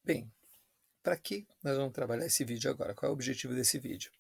Bem, para que nós vamos trabalhar esse vídeo agora? Qual é o objetivo desse vídeo?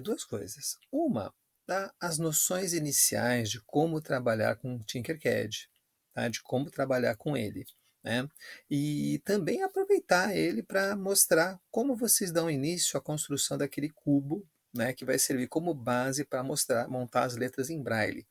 Duas coisas. Uma, dar as noções iniciais de como trabalhar com o Tinkercad, tá? De como trabalhar com ele, né? E também aproveitar ele para mostrar como vocês dão início à construção daquele cubo, né, que vai servir como base para mostrar, montar as letras em braille.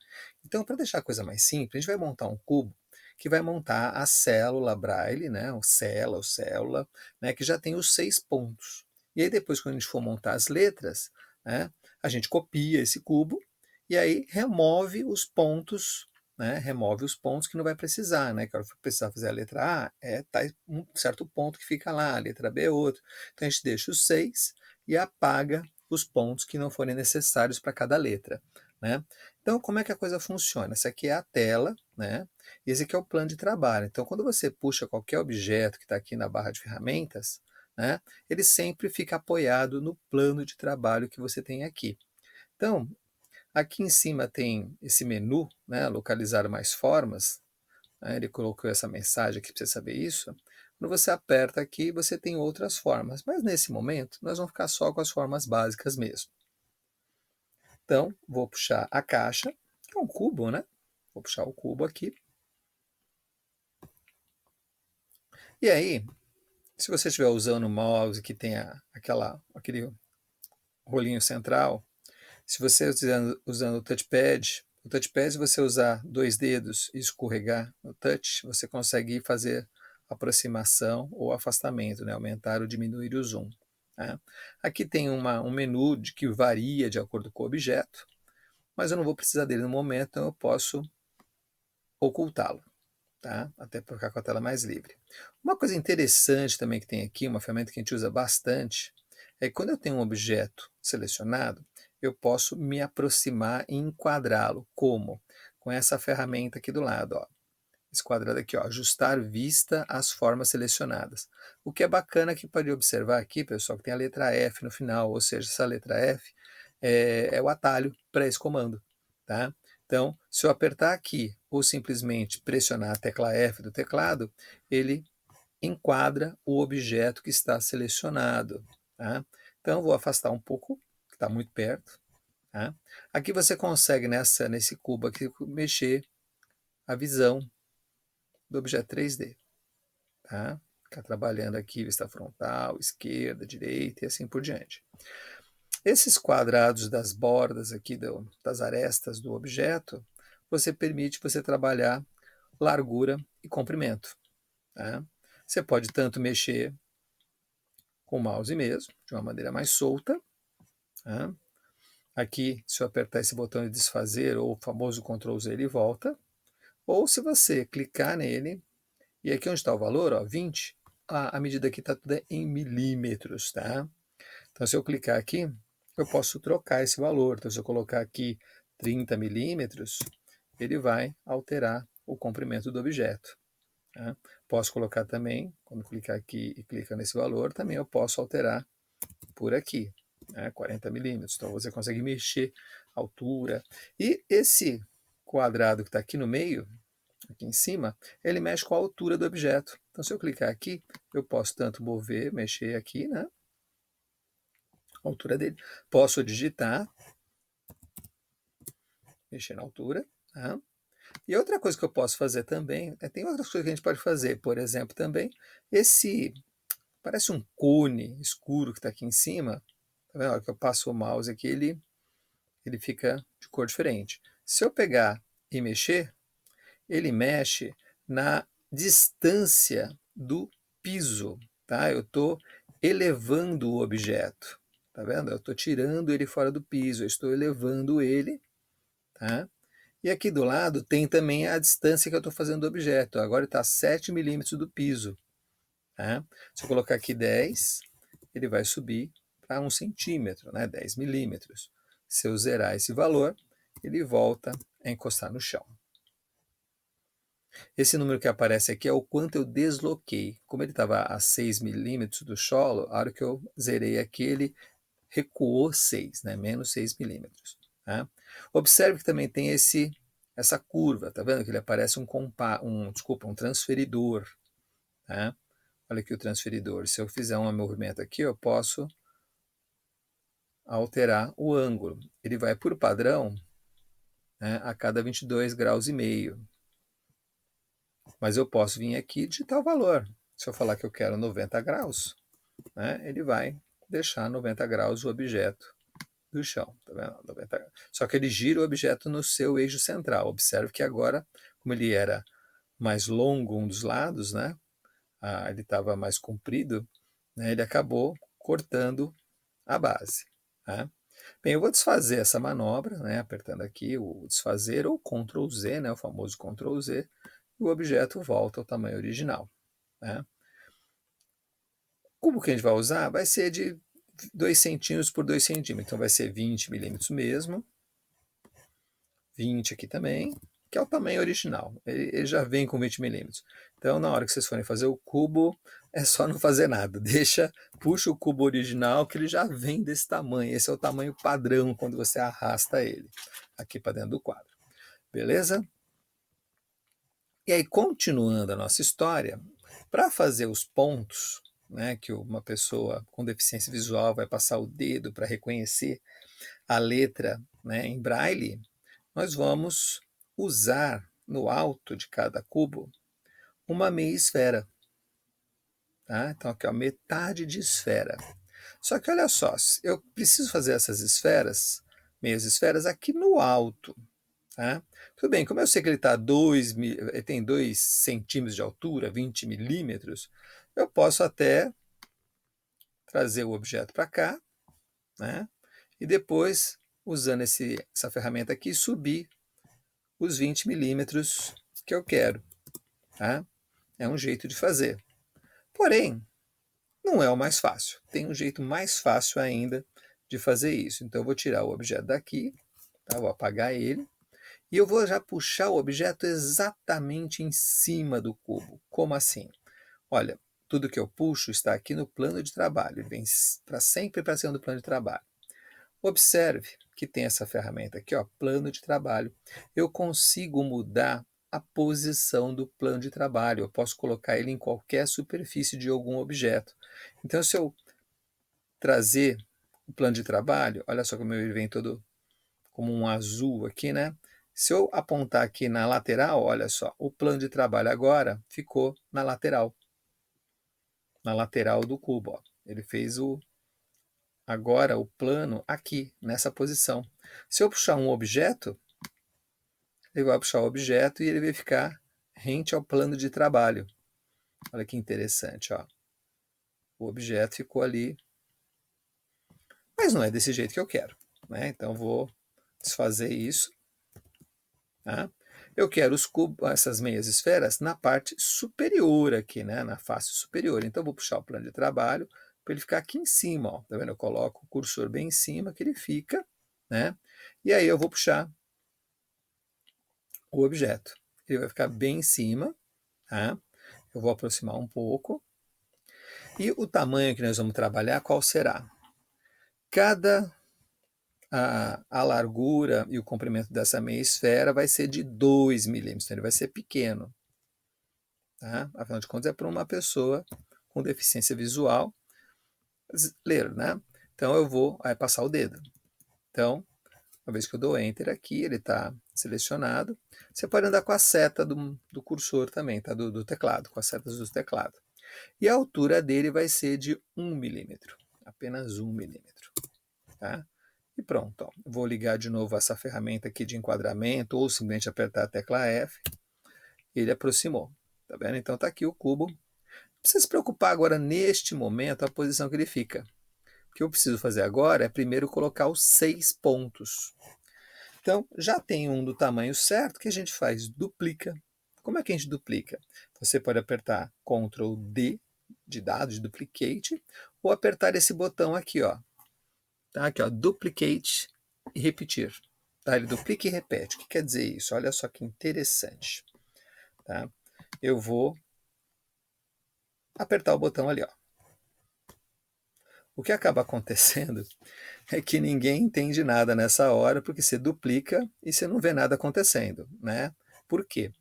Então, para deixar a coisa mais simples, a gente vai montar um cubo que vai montar a célula braille, né, ou célula, né, que já tem os 6 pontos. E aí depois, quando a gente for montar as letras, né, a gente copia esse cubo e aí remove os pontos, né, remove os pontos que não vai precisar, né, que a hora que precisar fazer a letra A, tá um certo ponto que fica lá, a letra B é outro. Então a gente deixa os 6 e apaga os pontos que não forem necessários para cada letra, né. Então como é que a coisa funciona? Essa aqui é a tela, né, e esse aqui é o plano de trabalho. Então quando você puxa qualquer objeto que está aqui na barra de ferramentas, né, ele sempre fica apoiado no plano de trabalho que você tem aqui. Então, aqui em cima tem esse menu, né, localizar mais formas, né, ele colocou essa mensagem aqui para você saber isso. Quando você aperta aqui, você tem outras formas, mas nesse momento nós vamos ficar só com as formas básicas mesmo. Então, vou puxar a caixa, que é um cubo, né? Vou puxar o cubo aqui. E aí, se você estiver usando o mouse que tem aquele rolinho central, se você usando o touchpad, se você usar dois dedos e escorregar no touch, você consegue fazer aproximação ou afastamento, né? Aumentar ou diminuir o zoom. Tá? Aqui tem um menu que varia de acordo com o objeto, mas eu não vou precisar dele no momento, então eu posso ocultá-lo, tá? Até para ficar com a tela mais livre. Uma coisa interessante também que tem aqui, uma ferramenta que a gente usa bastante, é que quando eu tenho um objeto selecionado, eu posso me aproximar e enquadrá-lo. Como? Com essa ferramenta aqui do lado, ó. Esse quadrado aqui, ó, ajustar vista às formas selecionadas. O que é bacana que pode observar aqui, pessoal, que tem a letra F no final, ou seja, essa letra F é o atalho para esse comando, tá? Então, se eu apertar aqui ou simplesmente pressionar a tecla F do teclado, ele enquadra o objeto que está selecionado, tá? Então, vou afastar um pouco, que está muito perto, tá? Aqui você consegue, nesse cubo aqui, mexer a visão do objeto 3D, tá? Ficar trabalhando aqui, vista frontal, esquerda, direita e assim por diante. Esses quadrados das bordas aqui, das arestas do objeto, permite você trabalhar largura e comprimento, tá? Você pode tanto mexer com o mouse mesmo, de uma maneira mais solta, tá? Aqui, se eu apertar esse botão de desfazer, ou o famoso Ctrl Z, ele volta. Ou se você clicar nele, e aqui onde está o valor, ó, 20, a medida aqui está tudo em milímetros, tá? Então, se eu clicar aqui, eu posso trocar esse valor. Então, se eu colocar aqui 30 milímetros, ele vai alterar o comprimento do objeto. Tá? Posso colocar também, quando clicar aqui e clicar nesse valor, também eu posso alterar por aqui, né, 40 milímetros. Então, você consegue mexer a altura. E esse quadrado que está aqui no meio, aqui em cima, ele mexe com a altura do objeto. Então, se eu clicar aqui, eu posso tanto mover, mexer aqui, né? A altura dele. Posso digitar, mexer na altura. Tá? E outra coisa que eu posso fazer também, tem outras coisas que a gente pode fazer. Por exemplo, também, parece um cone escuro que está aqui em cima. Tá vendo? Na hora que eu passo o mouse aqui, ele fica de cor diferente. Se eu pegar e mexer, ele mexe na distância do piso, tá? Eu estou elevando o objeto, tá vendo? Eu estou tirando ele fora do piso, eu estou elevando ele, tá? E aqui do lado tem também a distância que eu estou fazendo do objeto. Agora ele está a 7 milímetros do piso, tá? Se eu colocar aqui 10, ele vai subir para 1 centímetro, né? 10 milímetros. Se eu zerar esse valor, ele volta a encostar no chão. Esse número que aparece aqui é o quanto eu desloquei. Como ele estava a 6 milímetros do solo, a hora que eu zerei aqui, ele recuou 6, né? Menos 6 milímetros. Tá? Observe que também tem essa curva, tá vendo? Que ele aparece um transferidor. Tá? Olha aqui o transferidor. Se eu fizer um movimento aqui, eu posso alterar o ângulo. Ele vai, por padrão, né, a cada 22 graus e meio. Mas eu posso vir aqui e digitar o valor. Se eu falar que eu quero 90 graus, né, ele vai deixar 90 graus o objeto do chão. Tá vendo? 90. Só que ele gira o objeto no seu eixo central. Observe que agora, como ele era mais longo um dos lados, né, ele estava mais comprido, né, ele acabou cortando a base. Né? Bem, eu vou desfazer essa manobra, né, apertando aqui o desfazer ou Ctrl Z, né, o famoso Ctrl Z, e o objeto volta ao tamanho original. Né? O cubo que a gente vai usar vai ser de 2 centímetros por 2 centímetros, então vai ser 20 milímetros mesmo, 20 aqui também, que é o tamanho original, ele já vem com 20 milímetros. Então, na hora que vocês forem fazer o cubo, é só não fazer nada, puxa o cubo original que ele já vem desse tamanho, esse é o tamanho padrão quando você arrasta ele aqui para dentro do quadro, beleza? E aí, continuando a nossa história, para fazer os pontos, né, que uma pessoa com deficiência visual vai passar o dedo para reconhecer a letra, né, em braille, nós vamos usar no alto de cada cubo uma meia esfera. Tá? Então, aqui, ó, metade de esfera. Só que olha só, eu preciso fazer essas esferas, meias esferas, aqui no alto. Tá? Tudo bem, como eu sei que ele, ele tem 2 centímetros de altura, 20 milímetros, eu posso até trazer o objeto para cá, né? E depois, usando essa ferramenta aqui, subir os 20 milímetros que eu quero. Tá? É um jeito de fazer. Porém, não é o mais fácil. Tem um jeito mais fácil ainda de fazer isso. Então, eu vou tirar o objeto daqui, tá? Vou apagar ele, e eu vou já puxar o objeto exatamente em cima do cubo. Como assim? Olha, tudo que eu puxo está aqui no plano de trabalho, ele vem sempre para cima do plano de trabalho. Observe que tem essa ferramenta aqui, ó, plano de trabalho. Eu consigo mudar a posição do plano de trabalho, eu posso colocar ele em qualquer superfície de algum objeto. Então, se eu trazer o plano de trabalho, olha só como ele vem todo como um azul aqui, né? Se eu apontar aqui na lateral, olha só, o plano de trabalho agora ficou na lateral do cubo. Ó. Ele fez agora o plano aqui, nessa posição. Se eu puxar um objeto, ele vai puxar o objeto e ele vai ficar rente ao plano de trabalho. Olha que interessante, ó. O objeto ficou ali, mas não é desse jeito que eu quero. Né? Então, vou desfazer isso. Tá? Eu quero essas meias esferas na parte superior aqui, né? Na face superior. Então, eu vou puxar o plano de trabalho para ele ficar aqui em cima. Ó. Tá vendo? Eu coloco o cursor bem em cima, que ele fica. Né? E aí eu vou puxar o objeto. Ele vai ficar bem em cima. Tá? Eu vou aproximar um pouco. E o tamanho que nós vamos trabalhar, qual será? Cada a largura e o comprimento dessa meia esfera vai ser de 2 milímetros, então ele vai ser pequeno. Tá? Afinal de contas, é para uma pessoa com deficiência visual ler, né? Então eu vou passar o dedo. Então, uma vez que eu dou Enter aqui, ele está selecionado. Você pode andar com a seta do cursor também, tá? do teclado, com as setas do teclado. E a altura dele vai ser de 1 milímetro, apenas 1 milímetro. Tá? E pronto, ó. Vou ligar de novo essa ferramenta aqui de enquadramento ou simplesmente apertar a tecla F. Ele aproximou. Tá vendo? Então está aqui o cubo. Não precisa se preocupar agora, neste momento, a posição que ele fica. O que eu preciso fazer agora é primeiro colocar os 6 pontos. Então, já tem um do tamanho certo, que a gente faz? Duplica. Como é que a gente duplica? Você pode apertar Ctrl D de dado, de duplicate, ou apertar esse botão aqui, ó. Tá? Aqui, ó, duplicate e repetir. Tá? Ele duplica e repete. O que quer dizer isso? Olha só que interessante. Tá? Eu vou apertar o botão ali. Ó. O que acaba acontecendo é que ninguém entende nada nessa hora, porque você duplica e você não vê nada acontecendo. Né? Por quê?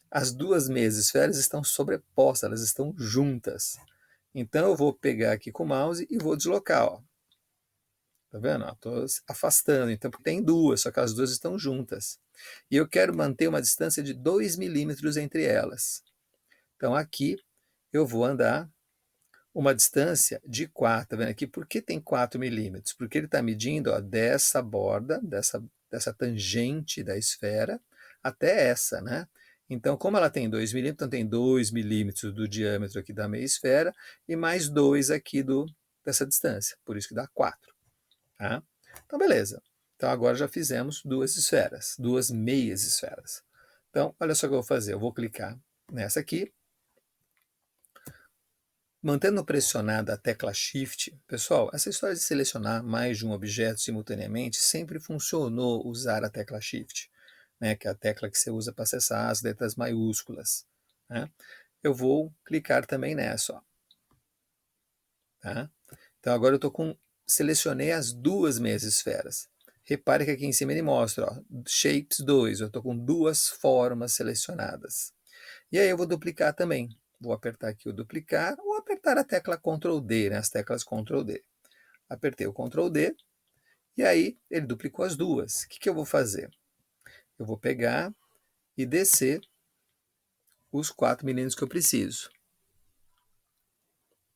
As duas meias esferas estão sobrepostas, elas estão juntas. Então eu vou pegar aqui com o mouse e vou deslocar, ó. Tá vendo? Estou afastando, então porque tem duas, só que as duas estão juntas. E eu quero manter uma distância de 2 milímetros entre elas. Então aqui eu vou andar uma distância de 4, tá vendo aqui? Por que tem 4 milímetros? Porque ele está medindo, ó, dessa borda, dessa tangente da esfera, até essa, né? Então, como ela tem 2 milímetros, então tem 2 milímetros do diâmetro aqui da meia esfera e mais 2 aqui dessa distância, por isso que dá 4. Tá? Então, beleza. Então, agora já fizemos duas esferas, duas meias esferas. Então, olha só o que eu vou fazer. Eu vou clicar nessa aqui, mantendo pressionada a tecla Shift. Pessoal, essa história de selecionar mais de um objeto simultaneamente sempre funcionou usar a tecla Shift, né, que é a tecla que você usa para acessar as letras maiúsculas. Né? Eu vou clicar também nessa. Ó. Tá? Então, agora eu selecionei as duas meias esferas. Repare que aqui em cima ele mostra, ó, Shapes 2, eu estou com duas formas selecionadas. E aí eu vou duplicar também. Vou apertar aqui o duplicar, ou apertar a tecla Ctrl D, né, as teclas Ctrl D. Apertei o Ctrl D, e aí ele duplicou as duas. O que eu vou fazer? Eu vou pegar e descer os 4 milímetros que eu preciso,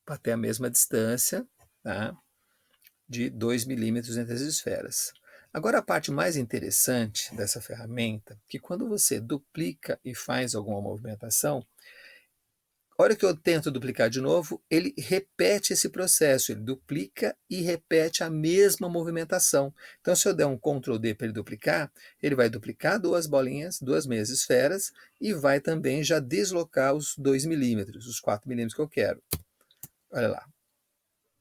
para ter a mesma distância, tá? De 2 milímetros entre as esferas. Agora a parte mais interessante dessa ferramenta, que quando você duplica e faz alguma movimentação, a hora que eu tento duplicar de novo, ele repete esse processo, ele duplica e repete a mesma movimentação. Então se eu der um Ctrl D para ele duplicar, ele vai duplicar duas bolinhas, duas meias esferas, e vai também já deslocar os 2 milímetros, os 4 milímetros que eu quero. Olha lá.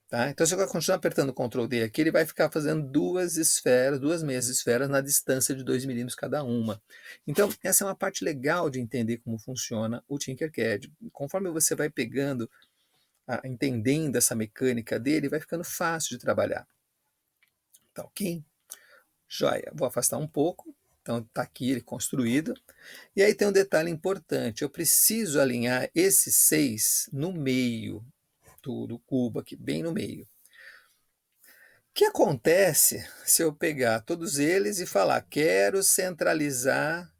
Tá? Então, se eu continuar apertando o Ctrl D aqui, ele vai ficar fazendo duas esferas, duas meias esferas na distância de 2 milímetros cada uma. Então, essa é uma parte legal de entender como funciona o Tinkercad. Conforme você vai pegando, entendendo essa mecânica dele, vai ficando fácil de trabalhar. Tá ok? Joia. Vou afastar um pouco. Então, está aqui ele construído. E aí tem um detalhe importante. Eu preciso alinhar esses 6 no meio do cubo aqui, bem no meio. O que acontece se eu pegar todos eles e falar, quero centralizar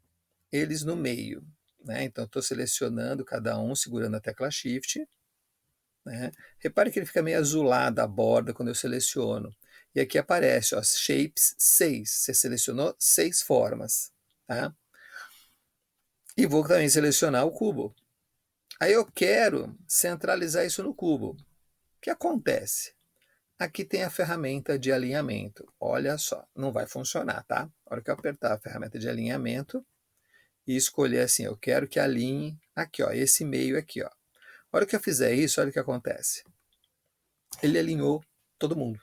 eles no meio? Né? Então, estou selecionando cada um, segurando a tecla Shift. Né? Repare que ele fica meio azulado a borda quando eu seleciono. E aqui aparece, ó, Shapes 6. Você selecionou 6 formas. Tá? E vou também selecionar o cubo. Aí eu quero centralizar isso no cubo. O que acontece? Aqui tem a ferramenta de alinhamento. Olha só, não vai funcionar, tá? A hora que eu apertar a ferramenta de alinhamento e escolher assim, eu quero que alinhe aqui, ó, esse meio aqui, ó. A hora que eu fizer isso, olha o que acontece. Ele alinhou todo mundo,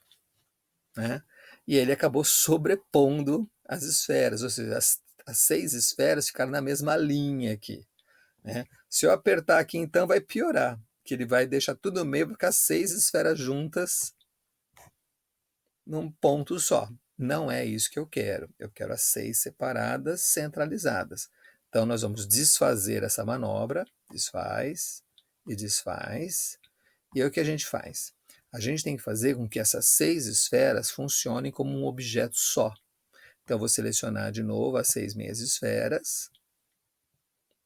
né? E ele acabou sobrepondo as esferas, ou seja, as 6 esferas ficaram na mesma linha aqui, né? Se eu apertar aqui, então, vai piorar, que ele vai deixar tudo no meio, porque as 6 esferas juntas num ponto só. Não é isso que eu quero. Eu quero as 6 separadas, centralizadas. Então, nós vamos desfazer essa manobra. Desfaz e desfaz. E aí o que a gente faz? A gente tem que fazer com que essas 6 esferas funcionem como um objeto só. Então, eu vou selecionar de novo as 6 meias esferas.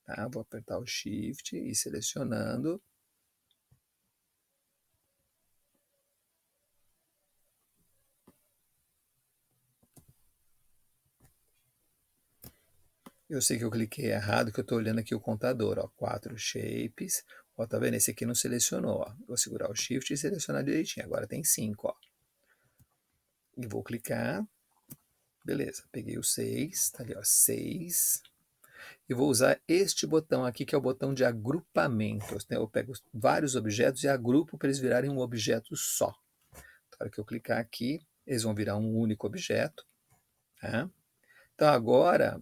Tá? Vou apertar o Shift e ir selecionando. Eu sei que eu cliquei errado, que eu estou olhando aqui o contador, ó, 4 shapes. Ó, tá vendo? Esse aqui não selecionou, ó. Vou segurar o Shift e selecionar direitinho. Agora tem 5, ó. E vou clicar. Beleza, peguei o 6, tá ali, ó, 6. E vou usar este botão aqui, que é o botão de agrupamento. Eu pego vários objetos e agrupo para eles virarem um objeto só. Na hora que eu clicar aqui, eles vão virar um único objeto. Tá? Então agora,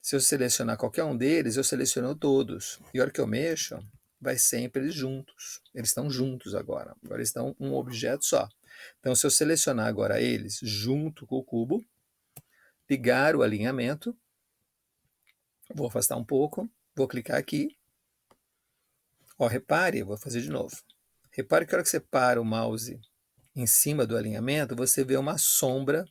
se eu selecionar qualquer um deles, eu seleciono todos. E a hora que eu mexo, vai sempre eles juntos. Eles estão juntos agora. Agora eles estão um objeto só. Então, se eu selecionar agora eles junto com o cubo, ligar o alinhamento, vou afastar um pouco, vou clicar aqui. Ó, repare, eu vou fazer de novo. Repare que a hora que você para o mouse em cima do alinhamento, você vê uma sombra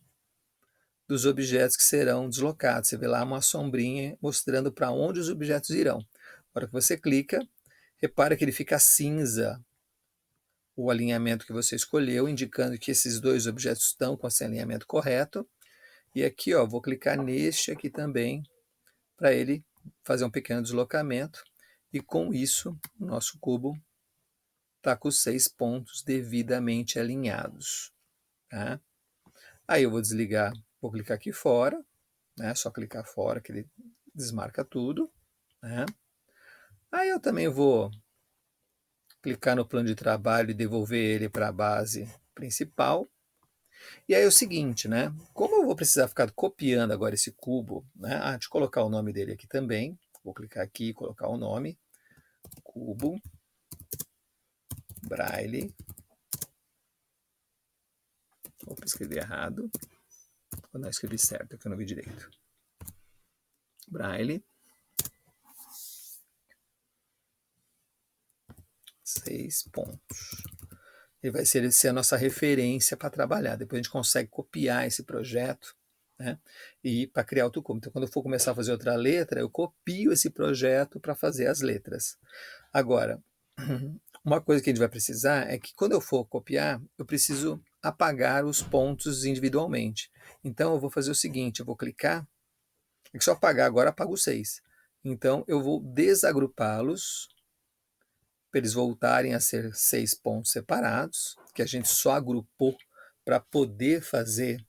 dos objetos que serão deslocados. Você vê lá uma sombrinha mostrando para onde os objetos irão. A hora que você clica, repara que ele fica cinza, o alinhamento que você escolheu, indicando que esses dois objetos estão com esse alinhamento correto. E aqui, ó, vou clicar neste aqui também, para ele fazer um pequeno deslocamento. E com isso, o nosso cubo está com os 6 pontos devidamente alinhados. Tá? Aí eu vou desligar, vou clicar aqui fora, né? Só clicar fora que ele desmarca tudo. Né? Aí eu também vou clicar no plano de trabalho e devolver ele para a base principal. E aí é o seguinte, né? Como eu vou precisar ficar copiando agora esse cubo, né? Deixa eu colocar o nome dele aqui também. Vou clicar aqui e colocar o nome. Cubo Braille. Vou escrever errado. Ou não, escrevi certo, é que eu não vi direito. Braille. 6 pontos. Ele vai ser a nossa referência para trabalhar. Depois a gente consegue copiar esse projeto, né, e para criar outro cubo. Então, quando eu for começar a fazer outra letra, eu copio esse projeto para fazer as letras. Agora, uma coisa que a gente vai precisar é que quando eu for copiar, eu preciso apagar os pontos individualmente. Então, eu vou fazer o seguinte, eu vou clicar, é que se eu apagar agora, apago os 6. Então, eu vou desagrupá-los para eles voltarem a ser 6 pontos separados, que a gente só agrupou para poder fazer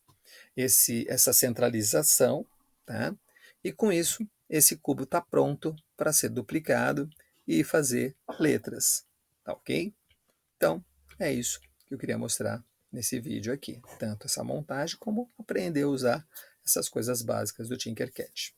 essa centralização, tá? E com isso, esse cubo está pronto para ser duplicado e fazer letras, tá ok? Então, é isso que eu queria mostrar nesse vídeo aqui, tanto essa montagem como aprender a usar essas coisas básicas do Tinkercad.